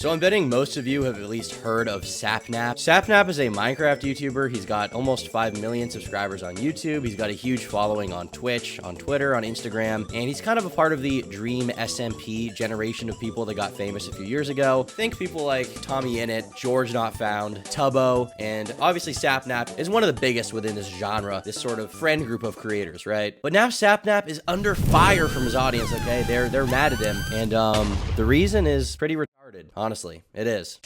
So I'm betting most of you have at least heard of Sapnap. Sapnap is a Minecraft YouTuber. He's got almost 5 million subscribers on YouTube. He's got a huge following on Twitch, on Twitter, on Instagram, and he's kind of a part of the Dream SMP generation of people that got famous a few years ago. Think people like Tommy Innit, George Not Found, Tubbo, and obviously Sapnap is one of the biggest within this genre, this sort of friend group of creators, right? But now Sapnap is under fire from his audience, okay? They're mad at him, and the reason is pretty retarded. Honestly, it is.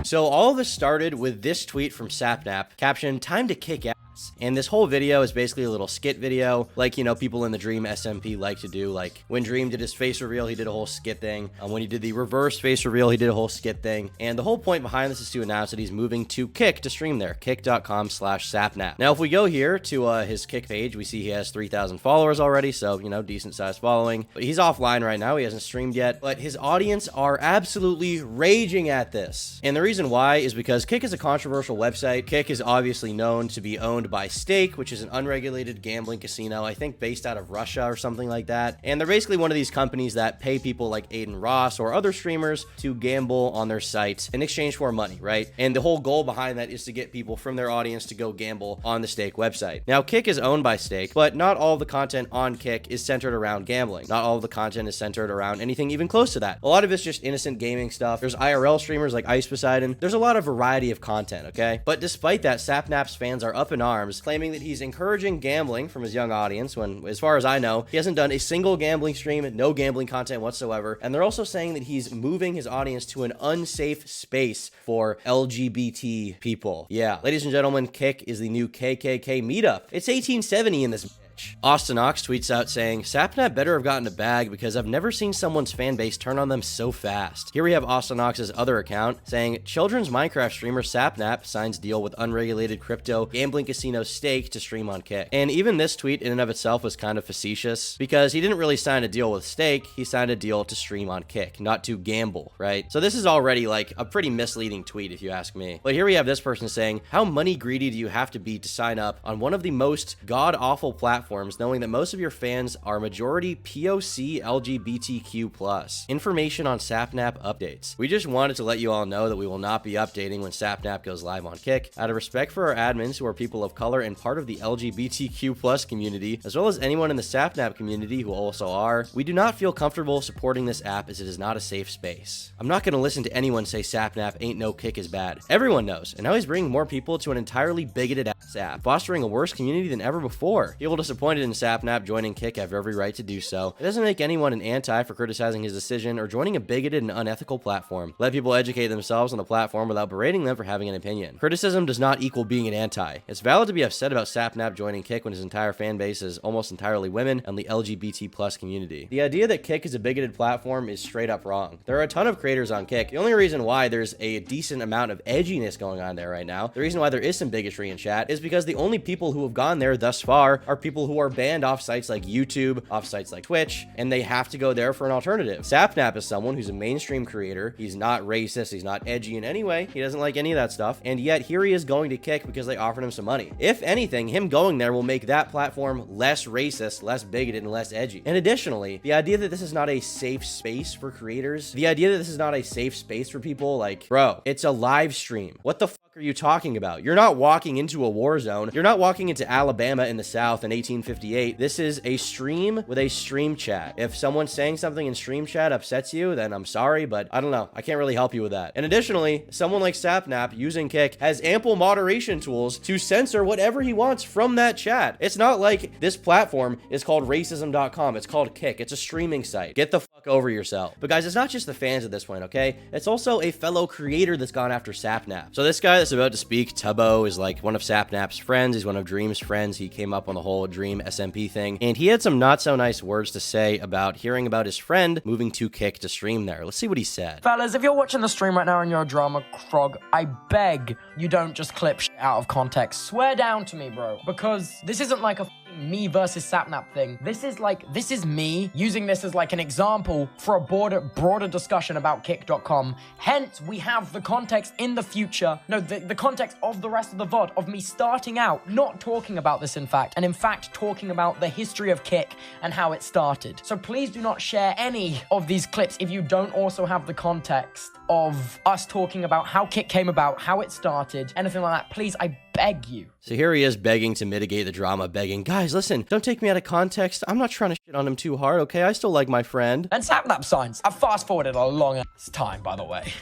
So all of this started with this tweet from Sapnap, captioned, "Time to kick ass." And this whole video is basically a little skit video, like, you know, people in the Dream SMP like to do. Like, when Dream did his face reveal, he did a whole skit thing. When he did the reverse face reveal, he did a whole skit thing. And the whole point behind this is to announce that he's moving to Kick to stream there, kick.com/Sapnap. Now, if we go here to his Kick page, we see he has 3,000 followers already, so, you know, decent sized following. But he's offline right now. He hasn't streamed yet. But his audience are absolutely raging at this. And the reason why is because Kick is a controversial website. Kick is obviously known to be owned by Stake, which is an unregulated gambling casino, I think based out of Russia or something like that. And they're basically one of these companies that pay people like Aiden Ross or other streamers to gamble on their site in exchange for money, right? And the whole goal behind that is to get people from their audience to go gamble on the Stake website. Now, Kick is owned by Stake, but not all of the content on Kick is centered around gambling. Not all of the content is centered around anything even close to that. A lot of it's just innocent gaming stuff. There's IRL streamers like Ice Poseidon. There's a lot of variety of content, okay? But despite that, Sapnap's fans are up in arms, claiming that he's encouraging gambling from his young audience when, as far as I know, he hasn't done a single gambling stream, no gambling content whatsoever. And they're also saying that he's moving his audience to an unsafe space for LGBT people. Yeah, ladies and gentlemen, Kick is the new KKK meetup. It's 1870 in this bitch. Austin Ox tweets out saying, "Sapnap better have gotten a bag because I've never seen someone's fan base turn on them so fast." Here we have Austin Ox's other account saying, "Children's Minecraft streamer Sapnap signs deal with unregulated crypto gambling casino Stake to stream on Kick." And even this tweet in and of itself was kind of facetious because he didn't really sign a deal with Stake. He signed a deal to stream on Kick, not to gamble, right? So this is already like a pretty misleading tweet if you ask me. But here we have this person saying, "How money greedy do you have to be to sign up on one of the most god-awful platforms knowing that most of your fans are majority POC LGBTQ+. Information on Sapnap updates." We just wanted to let you all know that we will not be updating when Sapnap goes live on Kick. Out of respect for our admins who are people of color and part of the LGBTQ+ community, as well as anyone in the Sapnap community who also are, we do not feel comfortable supporting this app as it is not a safe space. I'm not going to listen to anyone say Sapnap ain't no Kick is bad. Everyone knows, and now he's bringing more people to an entirely bigoted ass app, fostering a worse community than ever before. People disappointed in Sapnap joining Kick have every right to do so. It doesn't make anyone an anti for criticizing his decision or joining a bigoted and unethical platform. Let people educate themselves on the platform without berating them for having an opinion. Criticism does not equal being an anti. It's valid to be upset about Sapnap joining Kick when his entire fan base is almost entirely women and the LGBT+ community. The idea that Kick is a bigoted platform is straight up wrong. There are a ton of creators on Kick. The only reason why there's a decent amount of edginess going on there right now, the reason why there is some bigotry in chat, is because the only people who have gone there thus far are people who are banned off sites like YouTube, off sites like Twitch, and they have to go there for an alternative. Sapnap is someone who's a mainstream creator. He's not racist. He's not edgy in any way. He doesn't like any of that stuff. And yet here he is going to Kick because they offered him some money. If anything, him going there will make that platform less racist, less bigoted, and less edgy. And additionally, the idea that this is not a safe space for creators, the idea that this is not a safe space for people, like, bro, it's a live stream. What the fuck are you talking about? You're not walking into a war zone. You're not walking into Alabama in the South in 1858. This is a stream with a stream chat. If someone saying something in stream chat upsets you, then I'm sorry, but I don't know. I can't really help you with that. And additionally, someone like Sapnap using Kick has ample moderation tools to censor whatever he wants from that chat. It's not like this platform is called racism.com. It's called Kick. It's a streaming site. Get the fuck over yourself. But guys, it's not just the fans at this point, okay? It's also a fellow creator that's gone after Sapnap. So this guy that's about to speak, Tubbo, is like one of Sapnap's friends. He's one of Dream's friends. He came up on the whole Dream SMP thing, and he had some not so nice words to say about hearing about his friend moving to Kick to stream there. Let's see what he said. Fellas, if you're watching the stream right now and you're a drama frog, I beg you don't just clip shit out of context. Swear down to me, bro, because this isn't like a me versus Sapnap thing. This is me using this as like an example for a broader discussion about kick.com. Hence, we have the context in the future, no, the context of the rest of the VOD of me starting out, not talking about this in fact, and in fact talking about the history of Kick and how it started. So please do not share any of these clips if you don't also have the context of us talking about how Kick came about, how it started, anything like that. Please, I beg you. So here he is begging to mitigate the drama, begging, guys, listen, don't take me out of context. I'm not trying to shit on him too hard, okay? I still like my friend. And Sapnap signs. I fast-forwarded a long ass time, by the way.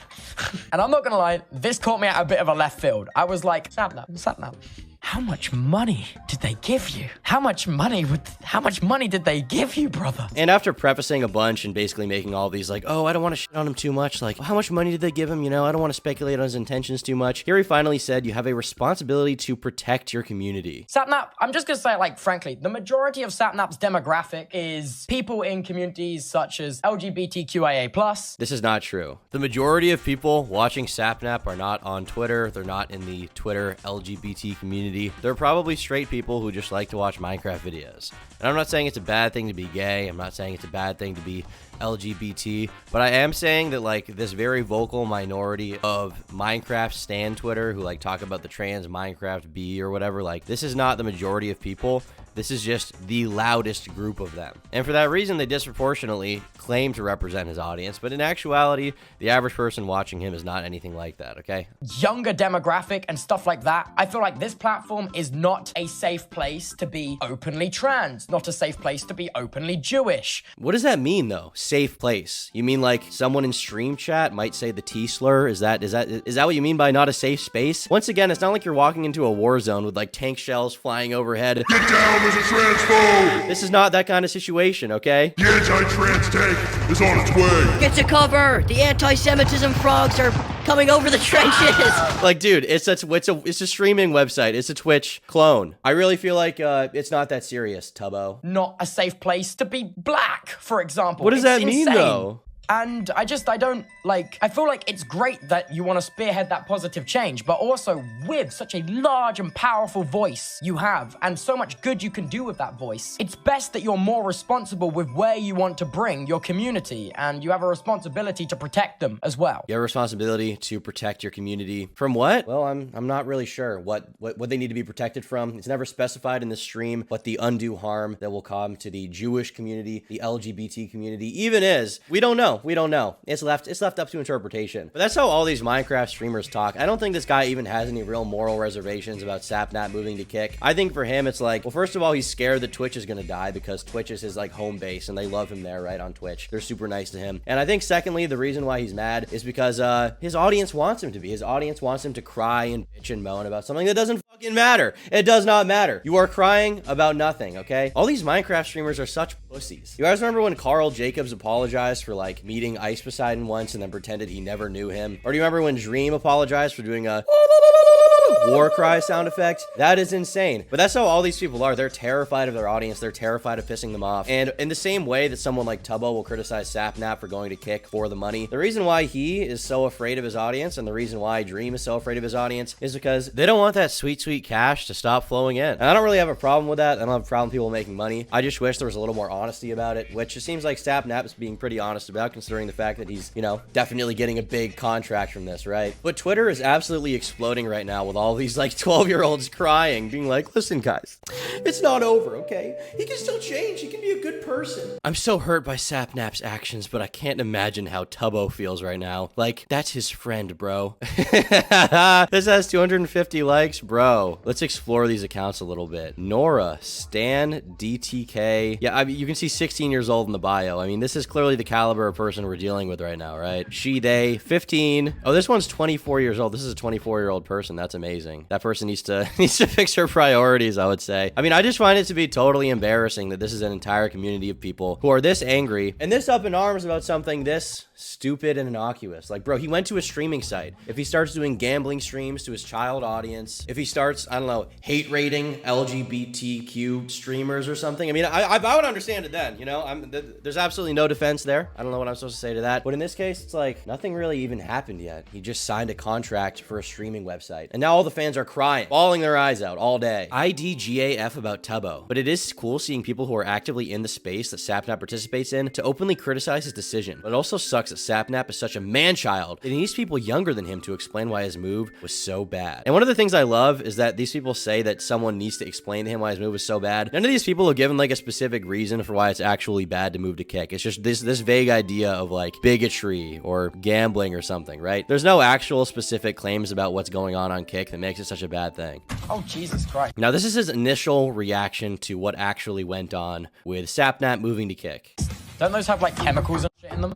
And I'm not gonna lie, this caught me at a bit of a left field. I was like, Sapnap. How much money did they give you? How much money did they give you, brother? And after prefacing a bunch and basically making all these like, oh, I don't want to shit on him too much. Like, how much money did they give him? You know, I don't want to speculate on his intentions too much. Here he finally said, you have a responsibility to protect your community. Sapnap, I'm just gonna say, like, frankly, the majority of Sapnap's demographic is people in communities such as LGBTQIA+. This is not true. The majority of people watching Sapnap are not on Twitter. They're not in the Twitter LGBT community. They're probably straight people who just like to watch Minecraft videos. And I'm not saying it's a bad thing to be gay. I'm not saying it's a bad thing to be LGBT, but I am saying that like this very vocal minority of Minecraft stan Twitter who like talk about the trans Minecraft B or whatever, like this is not the majority of people. This is just the loudest group of them. And for that reason, they disproportionately claim to represent his audience, but in actuality, the average person watching him is not anything like that, okay? Younger demographic and stuff like that. I feel like this platform is not a safe place to be openly trans, not a safe place to be openly Jewish. What does that mean though? Safe place? You mean like someone in stream chat might say the T slur? Is that what you mean by not a safe space? Once again, it's not like you're walking into a war zone with like tank shells flying overhead. Get down, there's a transphobe! This is not that kind of situation, okay? The anti-trans tank is on its way! Get to cover! The anti-Semitism frogs are coming over the trenches! Like, dude, it's a streaming website. It's a Twitch clone. I really feel like it's not that serious, Tubbo. Not a safe place to be black, for example. What does that mean, though? And I don't, like, I feel like it's great that you want to spearhead that positive change, but also with such a large and powerful voice you have, and so much good you can do with that voice, it's best that you're more responsible with where you want to bring your community, and you have a responsibility to protect them as well. You have a responsibility to protect your community. From what? Well, I'm not really sure what they need to be protected from. It's never specified in the stream what the undue harm that will come to the Jewish community, the LGBT community, even is. We don't know. We don't know. It's left up to interpretation. But that's how all these Minecraft streamers talk. I don't think this guy even has any real moral reservations about Sapnap moving to Kick. I think for him, it's like, well, first of all, he's scared that Twitch is going to die because Twitch is his like home base and they love him there, right, on Twitch. They're super nice to him. And I think secondly, the reason why he's mad is because his audience wants him to be. His audience wants him to cry and bitch and moan about something that doesn't fucking matter. It does not matter. You are crying about nothing, okay? All these Minecraft streamers are such pussies. You guys remember when Carl Jacobs apologized for like meeting Ice Poseidon once and then pretended he never knew him? Or do you remember when Dream apologized for doing a war cry sound effect? That is insane. But that's how all these people are. They're terrified of their audience. They're terrified of pissing them off. And in the same way that someone like Tubbo will criticize Sapnap for going to Kick for the money, the reason why he is so afraid of his audience and the reason why Dream is so afraid of his audience is because they don't want that sweet, sweet cash to stop flowing in. And I don't really have a problem with that. I don't have a problem with people making money. I just wish there was a little more honesty about it, which it seems like Sapnap is being pretty honest about, considering the fact that he's, you know, definitely getting a big contract from this, right? But Twitter is absolutely exploding right now with all these like 12-year-olds crying, being like, listen, guys, it's not over, okay? He can still change. He can be a good person. I'm so hurt by Sapnap's actions, but I can't imagine how Tubbo feels right now. Like, that's his friend, bro. This has 250 likes, bro. Let's explore these accounts a little bit. Nora, Stan, DTK. Yeah, I mean, you can see 16 years old in the bio. I mean, this is clearly the caliber of person we're dealing with right now, right? She, they, 15. Oh, this one's 24 years old. This is a 24-year-old person. That's amazing. That person needs to fix her priorities, I would say. I mean, I just find it to be totally embarrassing that this is an entire community of people who are this angry and this up in arms about something this stupid and innocuous. Like, bro, he went to a streaming site. If he starts doing gambling streams to his child audience, if he starts, I don't know, hate rating LGBTQ streamers or something, I mean, I would understand it then, you know? There's absolutely no defense there. I don't know what I'm supposed to say to that. But in this case, it's like nothing really even happened yet. He just signed a contract for a streaming website. And now all the fans are crying, bawling their eyes out all day. IDGAF about Tubbo. But it is cool seeing people who are actively in the space that Sapnap participates in to openly criticize his decision. But it also sucks that Sapnap is such a man-child and he needs people younger than him to explain why his move was so bad. And one of the things I love is that these people say that someone needs to explain to him why his move was so bad. None of these people have given like a specific reason for why it's actually bad to move to kick. It's just this vague idea of like bigotry or gambling or something, right? There's no actual specific claims about what's going on kick that makes it such a bad thing. Oh, Jesus Christ. Now, this is his initial reaction to what actually went on with Sapnap moving to kick. Don't those have like chemicals and shit in them?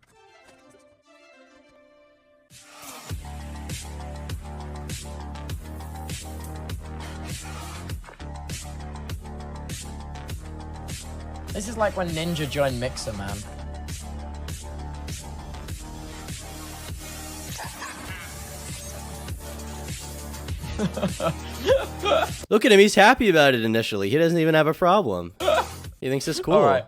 This is like when Ninja joined Mixer, man. Look at him, he's happy about it initially. He doesn't even have a problem. He thinks it's cool. All right.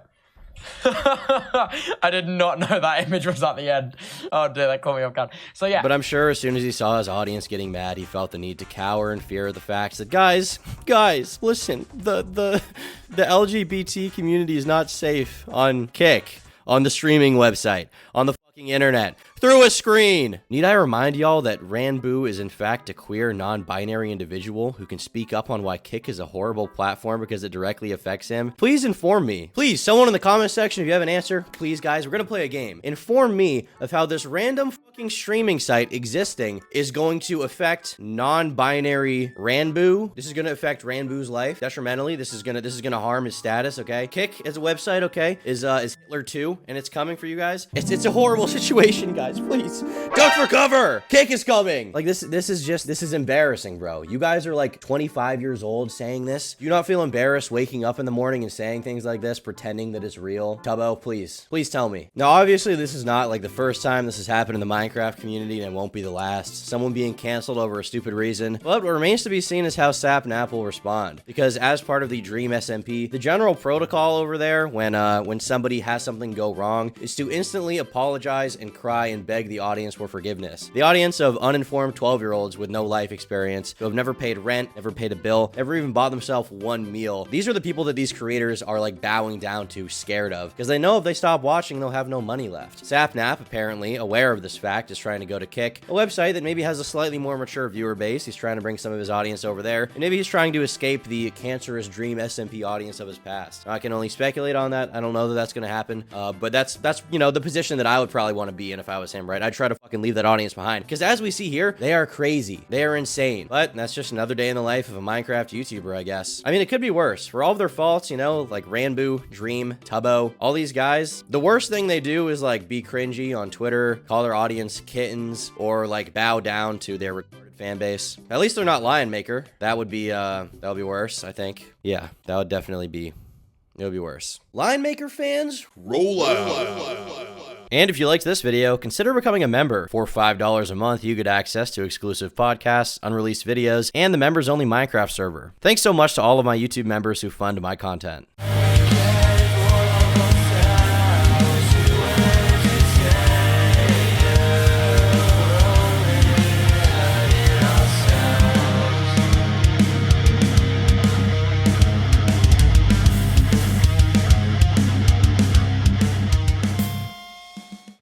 I did not know that image was at the end. Oh dear, that caught me off guard. So yeah. But I'm sure as soon as he saw his audience getting mad, he felt the need to cower in fear of the fact that guys, listen, the LGBT community is not safe on Kick, on the streaming website, on the fucking internet, through a screen. Need I remind y'all that Ranboo is in fact a queer, non-binary individual who can speak up on why Kick is a horrible platform because it directly affects him? Please inform me. Please, someone in the comment section, if you have an answer, please guys, we're gonna play a game. Inform me of how this random fucking streaming site existing is going to affect non-binary Ranboo. This is gonna affect Ranboo's life detrimentally. This is gonna harm his status, okay? Kick as a website, okay, is Hitler 2, and it's coming for you guys. It's a horrible situation, guys. Please, duck for cover. Kick is coming. Like this is embarrassing, bro. You guys are like 25 years old saying this. Do you not feel embarrassed waking up in the morning and saying things like this, pretending that it's real? Tubbo, please tell me. Now, obviously, this is not like the first time this has happened in the Minecraft community, and it won't be the last. Someone being canceled over a stupid reason. But what remains to be seen is how Sapnap will respond. Because as part of the Dream SMP, the general protocol over there when somebody has something go wrong is to instantly apologize and cry and beg the audience for forgiveness. The audience of uninformed 12-year-olds with no life experience, who have never paid rent, never paid a bill, never even bought themselves one meal. These are the people that these creators are like bowing down to, scared of, because they know if they stop watching, they'll have no money left. Sapnap, apparently aware of this fact, is trying to go to Kick, a website that maybe has a slightly more mature viewer base. He's trying to bring some of his audience over there, and maybe he's trying to escape the cancerous Dream SMP audience of his past. I can only speculate on that. I don't know that that's going to happen, but that's you know, the position that I would probably want to be in if I was him, right? I'd try to fucking leave that audience behind, because as we see here, they are crazy. They are insane. But that's just another day in the life of a Minecraft YouTuber, I guess. I mean, it could be worse. For all of their faults, you know, like Ranboo, Dream, Tubbo, all these guys, the worst thing they do is like be cringy on Twitter, call their audience kittens, or like bow down to their retarded fan base. At least they're not Lion Maker. That would be worse, I think. Yeah, that would definitely be, it would be worse. Lion Maker fans, Roll out. and if you liked this video, consider becoming a member. For $5 a month, you get access to exclusive podcasts, unreleased videos, and the members-only Minecraft server. Thanks so much to all of my YouTube members who fund my content.